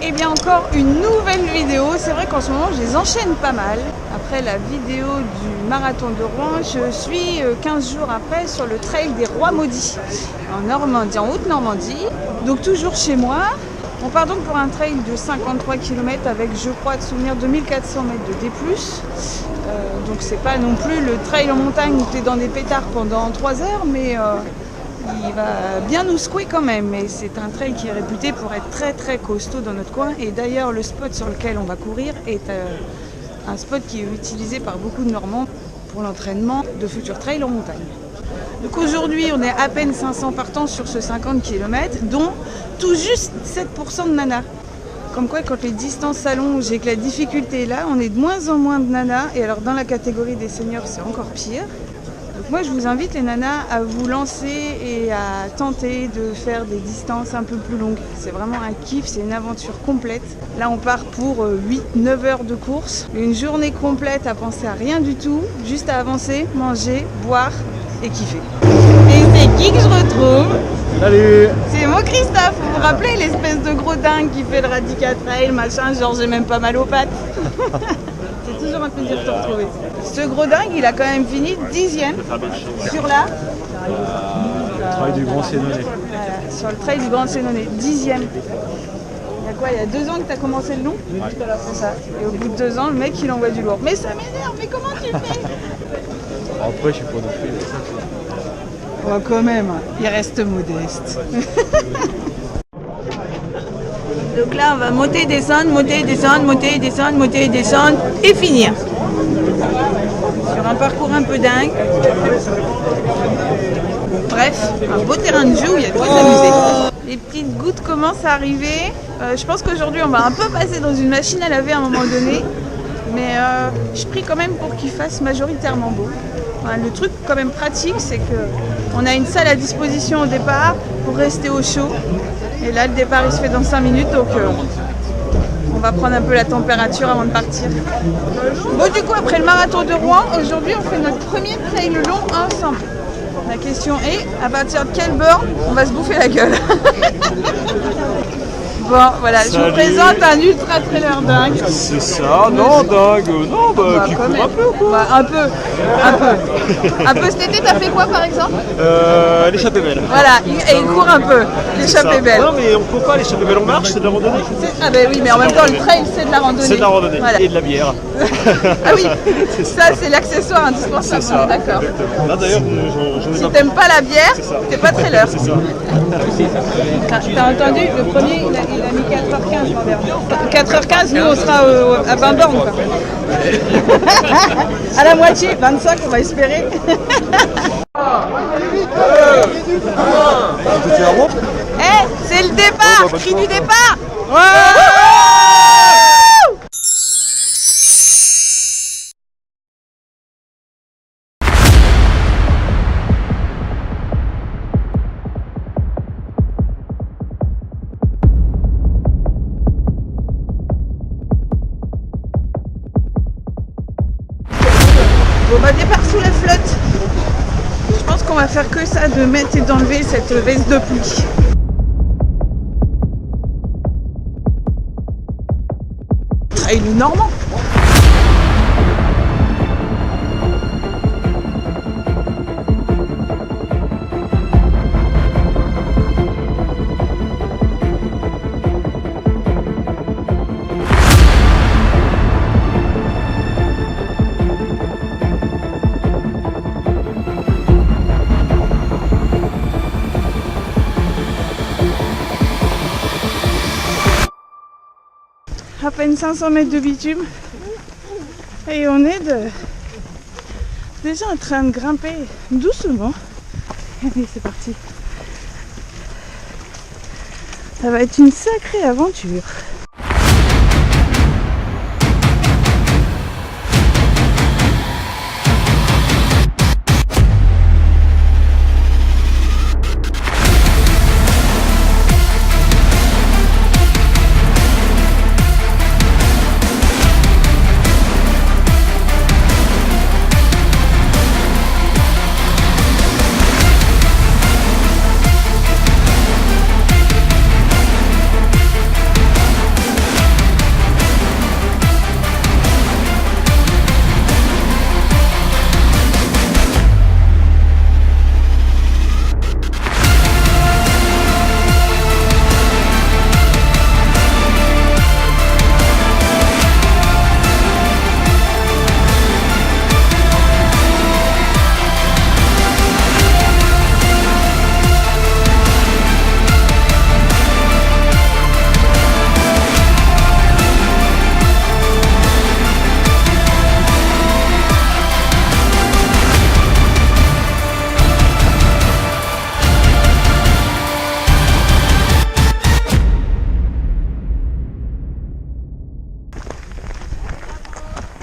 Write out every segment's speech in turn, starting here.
Et bien encore une nouvelle vidéo. C'est vrai qu'en ce moment je les enchaîne pas mal. Après la vidéo du marathon de Rouen, je suis 15 jours après sur le trail des Rois Maudits en Normandie, en Haute-Normandie. Donc toujours chez moi. On part donc pour un trail de 53 km avec, je crois, de souvenir 2400 mètres de D+. Donc c'est pas non plus le trail en montagne où tu es dans des pétards pendant 3 heures, mais il va bien nous secouer quand même. Mais c'est un trail qui est réputé pour être très très costaud dans notre coin. Et d'ailleurs le spot sur lequel on va courir est un spot qui est utilisé par beaucoup de Normands pour l'entraînement de futurs trails en montagne. Donc aujourd'hui, on est à peine 500 partants sur ce 50 km, dont tout juste 7% de nanas. Comme quoi, quand les distances s'allongent et que la difficulté est là, on est de moins en moins de nanas. Et alors dans la catégorie des seniors, c'est encore pire. Donc moi, je vous invite les nanas à vous lancer et à tenter de faire des distances un peu plus longues. C'est vraiment un kiff, c'est une aventure complète. Là, on part pour 8-9 heures de course. Une journée complète à penser à rien du tout, juste à avancer, manger, boire et kiffer. Et c'est qui que je retrouve? Salut! C'est moi Christophe, vous vous rappelez l'espèce de gros dingue qui fait le Radical Trail, machin, genre j'ai même pas mal aux pattes. C'est toujours un plaisir de te retrouver. Ce gros dingue, il a quand même fini 10e sur la... Trail du Grand Sénonais. Voilà, sur le trail du Grand Sénonais, 10e. Il y a quoi, il y a 2 ans que tu as commencé le long? Ouais. C'est ça. Et au bout de 2 ans, le mec il envoie du lourd. Mais ça m'énerve, mais comment tu fais? Après, je suis pas non plus. Oh, quand même, il reste modeste. Donc là, on va monter, descendre, monter, descendre, monter, descendre, monter, descendre et finir. Sur un parcours un peu dingue. Bref, un beau terrain de jeu où il y a de quoi s'amuser. Les petites gouttes commencent à arriver. Je pense qu'aujourd'hui, on va un peu passer dans une machine à laver à un moment donné. Mais je prie quand même pour qu'il fasse majoritairement beau. Enfin, le truc quand même pratique, c'est qu'on a une salle à disposition au départ pour rester au chaud. Et là, le départ, il se fait dans 5 minutes, donc on va prendre un peu la température avant de partir. Bon, du coup, après le marathon de Rouen, aujourd'hui, on fait notre premier trail long ensemble. La question est, à partir de quelle borne on va se bouffer la gueule? Bon, voilà, je vous présente un ultra trailer dingue. C'est ça, non, dingue. Non, bah, qui court un peu, quoi. Bah, un peu. Un peu cet été, t'as fait quoi par exemple? L'échappée belle. Voilà, et il court un peu, l'échappée belle. Non, mais on court pas, l'échappée belle, on marche, c'est de la randonnée. Ah ben oui, mais en même temps, le trail, c'est de la randonnée. C'est de la randonnée, voilà. Et de la bière. Ah oui, ça c'est l'accessoire indispensable, C'est ça, d'accord. Là d'ailleurs, j'en ai Si un t'aimes pas la bière, t'es pas trailer. C'est ça. T'as entendu, le premier, il a mis 4h15 l'envers. 4h15, nous on sera à 20 bornes quoi. À la moitié, 25 on va espérer. C'est le départ, cri du départ. Bon bah départ sous la flotte. Je pense qu'on va faire que ça, de mettre et d'enlever cette veste de pluie. Trail normand. À peine 500 mètres de bitume et on est déjà en train de grimper doucement. Allez, c'est parti. Ça va être une sacrée aventure.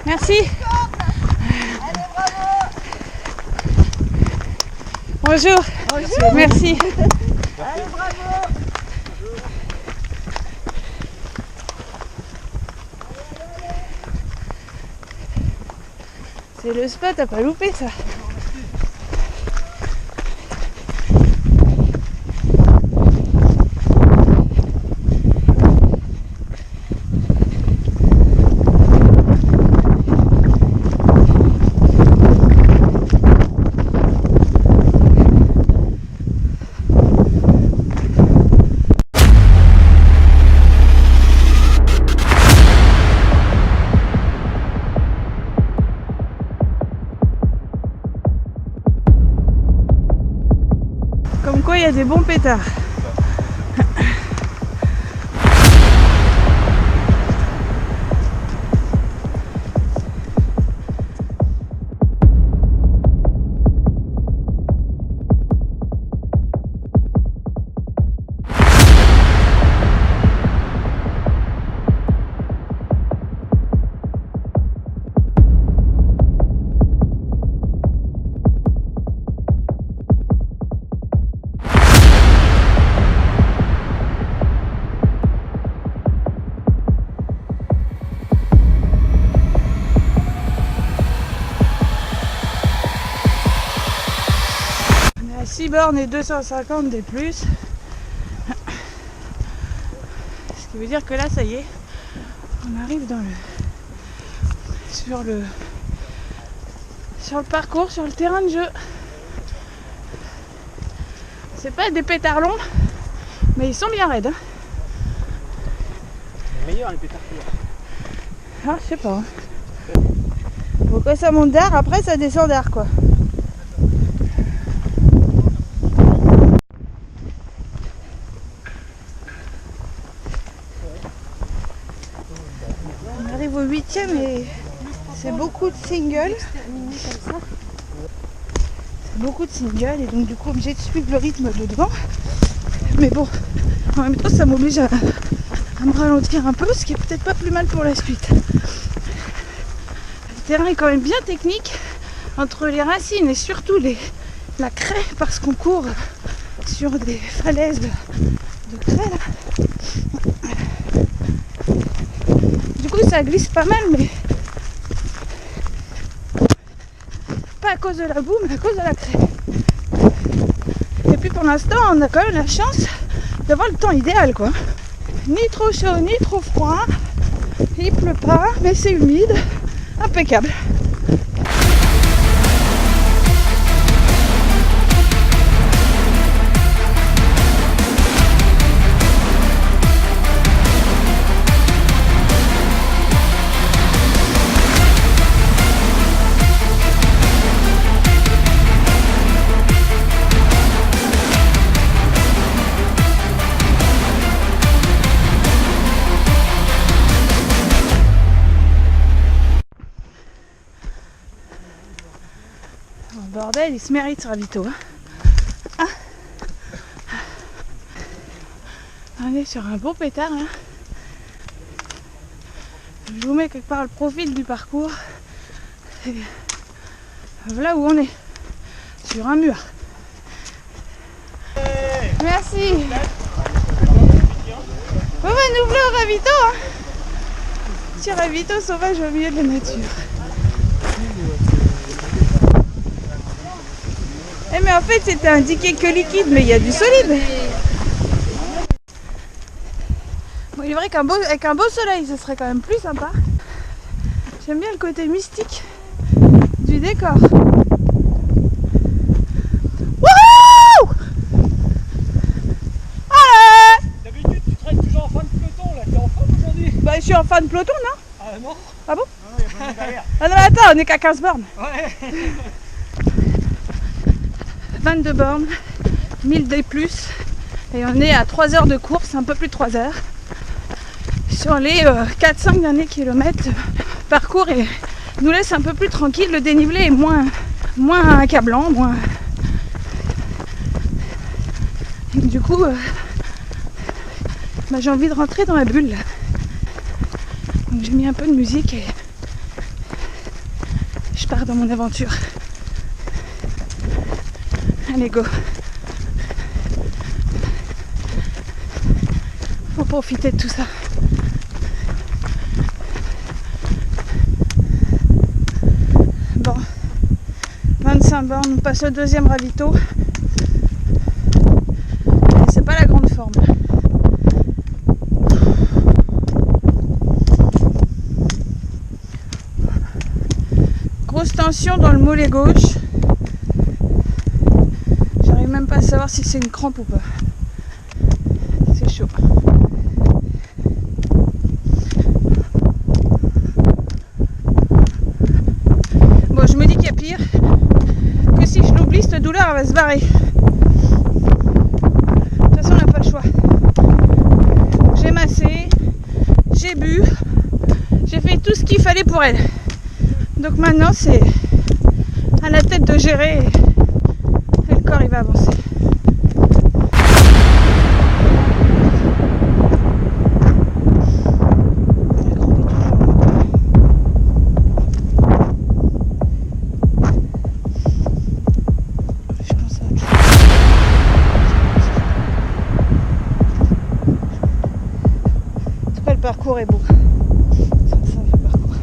Merci. Bonjour. Bonjour. Merci. Allez, bravo. C'est le spot, t'as pas loupé ça. Comme quoi il y a des bons pétards. On est à 6 bornes et 250 des plus. Ce qui veut dire que là, ça y est, on arrive dans sur le parcours, sur le terrain de jeu. C'est pas des pétards longs, mais ils sont bien raides. C'est meilleur les pétards courts. Ah, je sais pas. Pourquoi ça monte d'art, après ça descend d'art quoi. On arrive au 8e et c'est beaucoup de singles. C'est beaucoup de singles et donc du coup obligé de suivre le rythme de devant. Mais bon, en même temps ça m'oblige à me ralentir un peu, ce qui est peut-être pas plus mal pour la suite. Le terrain est quand même bien technique entre les racines et surtout la craie parce qu'on court sur des falaises de craie là. Du coup ça glisse pas mal mais pas à cause de la boue mais à cause de la craie. Et puis pour l'instant on a quand même la chance d'avoir le temps idéal quoi. Ni trop chaud ni trop froid, il pleut pas mais c'est humide, impeccable. Bordel, il se mérite ce ravito. Ah. On est sur un beau pétard là. Je vous mets quelque part le profil du parcours. Et voilà où on est. Sur un mur. Merci. Bon bah nous voilà au ravito hein. Petit ravito sauvage au milieu de la nature. Eh mais en fait c'était indiqué que liquide mais il y a du solide. Bon, il est vrai qu'avec un beau soleil ce serait quand même plus sympa. J'aime bien le côté mystique du décor. Wouhou! Allez! D'habitude tu traînes toujours en fin de peloton là, t'es en forme aujourd'hui? Bah je suis en fin de peloton non? Ah non? Ah bon? Ah non, y a pas de derrière. Ah non mais attends, on est qu'à 15 bornes. Ouais. 22 bornes, 1000 D+, et on est à 3 heures de course, un peu plus de 3 heures. Sur les 4-5 derniers kilomètres, parcours et nous laisse un peu plus tranquille, le dénivelé est moins accablant, moins... Et du coup, bah, j'ai envie de rentrer dans la bulle. Là. Donc j'ai mis un peu de musique et je pars dans mon aventure. Allez, go. Faut profiter de tout ça. Bon, 25 bornes, on passe au deuxième ravito. Et c'est pas la grande forme. Grosse tension dans le mollet gauche. J'arrive même pas à savoir si c'est une crampe ou pas. C'est chaud. Bon, je me dis qu'il y a pire. Que si je l'oublie, cette douleur elle va se barrer. De toute façon, on n'a pas le choix. Donc, j'ai massé, j'ai bu, j'ai fait tout ce qu'il fallait pour elle. Donc maintenant, c'est à la tête de gérer et le corps il va avancer. Le parcours est beau. Ça fait parcours.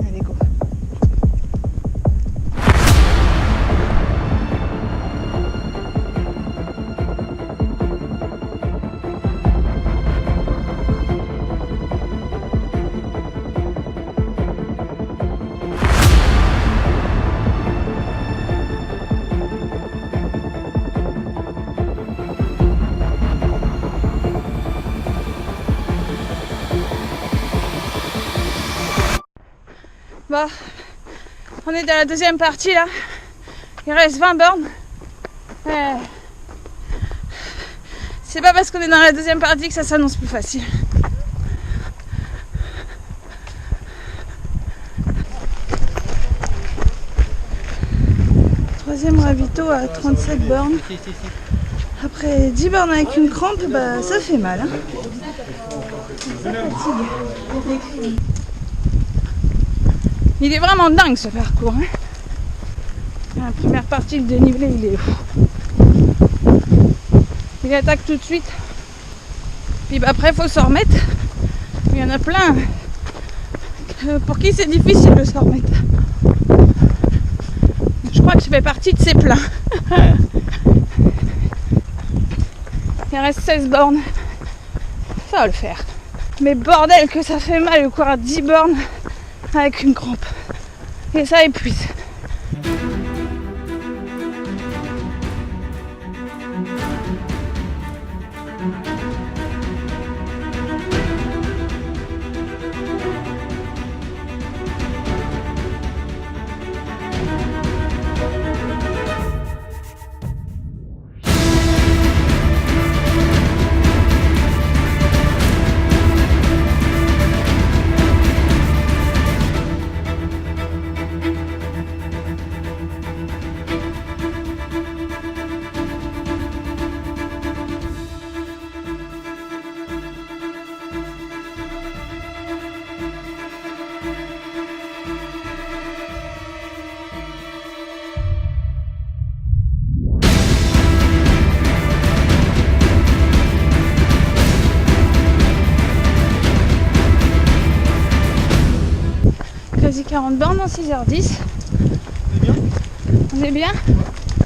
Allez, go. Bon, on est dans la deuxième partie là. Il reste 20 bornes. C'est pas parce qu'on est dans la deuxième partie que ça s'annonce plus facile. Troisième ravito à 37 bornes. Après 10 bornes avec une crampe, bah ça fait mal. Hein. Ça fatigue. Il est vraiment dingue ce parcours. Hein. La première partie, le dénivelé, il est fou. Il attaque tout de suite. Puis bah, après, il faut s'en remettre. Il y en a plein pour qui c'est difficile de s'en remettre. Je crois que je fais partie de ces pleins. Il reste 16 bornes. Ça va le faire. Mais bordel que ça fait mal de courir 10 bornes avec une crampe. Et ça épuise. Quasi 40 bornes en 6h10. On est bien ?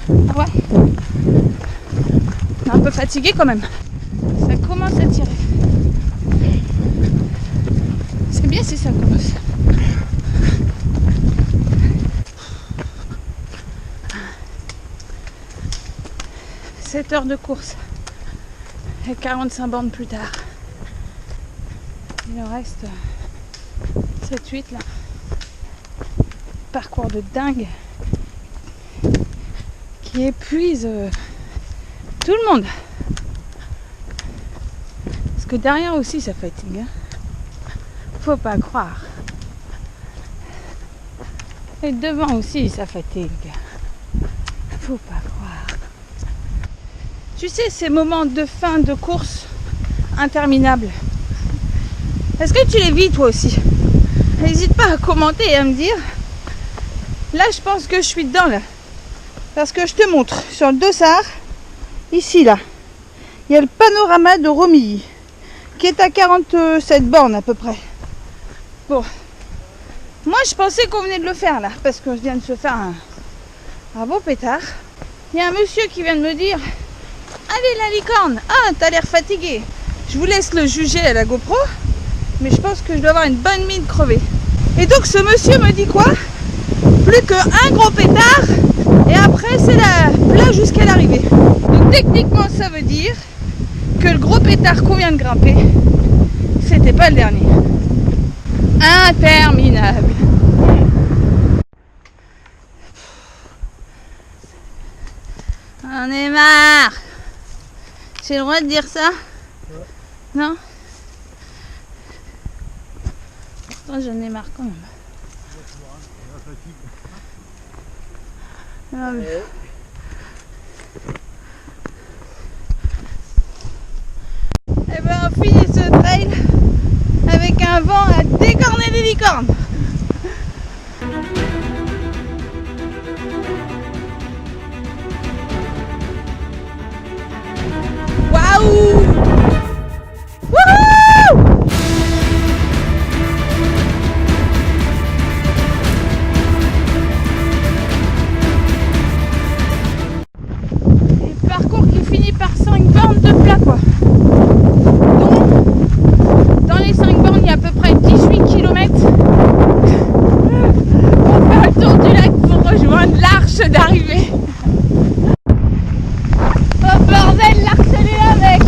Ah ouais. On est un peu fatigué quand même. Ça commence à tirer. C'est bien si ça commence. « 7 heures de course. Et 45 bornes plus tard. Il en reste 7-8 là. Parcours de dingue qui épuise tout le monde. Parce que derrière aussi ça fatigue. Hein. Faut pas croire. Et devant aussi ça fatigue. Faut pas croire. Tu sais, ces moments de fin de course interminables, est-ce que tu les vis toi aussi? N'hésite pas à commenter et à me dire. Là, je pense que je suis dedans là. Parce que je te montre sur le dossard, ici là, il y a le panorama de Romilly qui est à 47 bornes à peu près. Bon, moi je pensais qu'on venait de le faire là, parce que je viens de se faire un beau pétard. Il y a un monsieur qui vient de me dire: allez la licorne, ah t'as l'air fatigué. Je vous laisse le juger à la GoPro, mais je pense que je dois avoir une bonne mine crevée. Et donc ce monsieur me dit quoi? Plus qu'un gros pétard et après c'est la plage jusqu'à l'arrivée. Donc techniquement ça veut dire que le gros pétard qu'on vient de grimper, c'était pas le dernier. Interminable. On est marre. J'ai le droit de dire ça? Non? Pourtant j'en ai marre quand même. Ah, mais... Eh ben on finit ce trail avec un vent à décorner les licornes. Waouh! Wouhou! Et parcours qui finit par 5 bornes de plat quoi. Dans les 5 bornes, il y a à peu près 18 km. On fait le tour du lac pour rejoindre l'arche d'arrivée. Oh bordel, l'arche elle est là mec.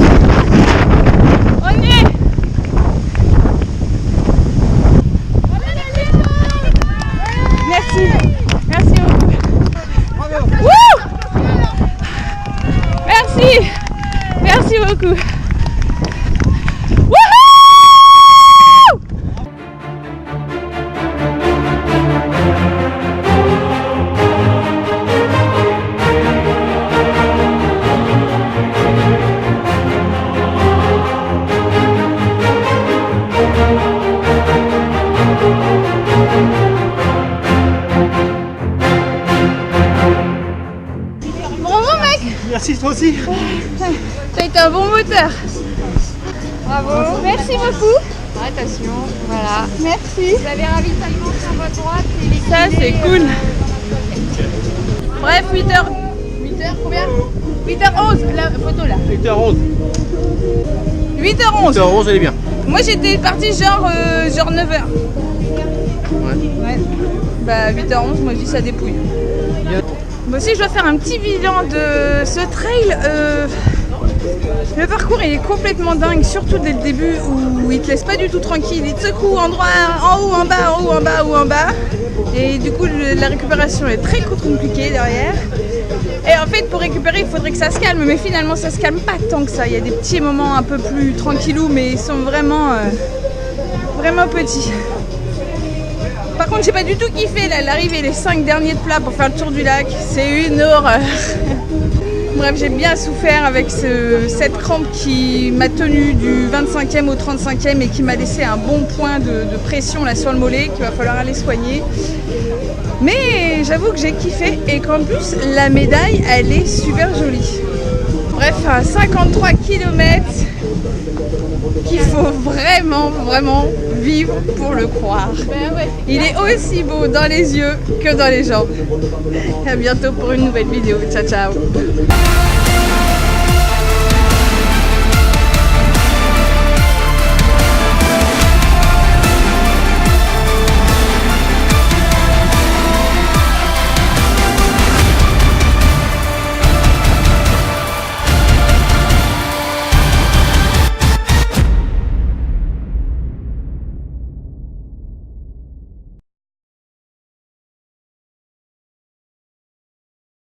On y est. Merci. Merci beaucoup. Wouh! Merci. Merci beaucoup. Bravo mec. Merci toi aussi. T'as été un bon moteur. Bravo. Merci beaucoup. Attention, voilà. Merci. Vous avez ravitaillement sur votre droite et les Ça c'est cool. Bref, 8h. 8h combien 8h11, la photo là. 8h11. 8h11. 8h11, elle est bien. Moi j'étais partie genre 9h. Ouais. Bah 8h11, moi je dis ça dépouille. Moi aussi je dois faire un petit bilan de ce trail. Le parcours il est complètement dingue, surtout dès le début où il te laisse pas du tout tranquille. Il te secoue en droit, en haut, en bas, en haut, en bas, en haut, en bas. Et du coup la récupération est très compliquée derrière. Et en fait pour récupérer il faudrait que ça se calme, mais finalement ça se calme pas tant que ça. Il y a des petits moments un peu plus tranquillous, mais ils sont vraiment petits. Par contre j'ai pas du tout kiffé l'arrivée, les 5 derniers de plat pour faire le tour du lac, c'est une horreur. Bref, j'ai bien souffert avec cette crampe qui m'a tenu du 25e au 35e et qui m'a laissé un bon point de pression là sur le mollet qu'il va falloir aller soigner. Mais j'avoue que j'ai kiffé et qu'en plus la médaille elle est super jolie. Bref, à 53 km qu'il faut vraiment vivre pour le croire. Il est aussi beau dans les yeux que dans les jambes. À bientôt pour une nouvelle vidéo. Ciao ciao.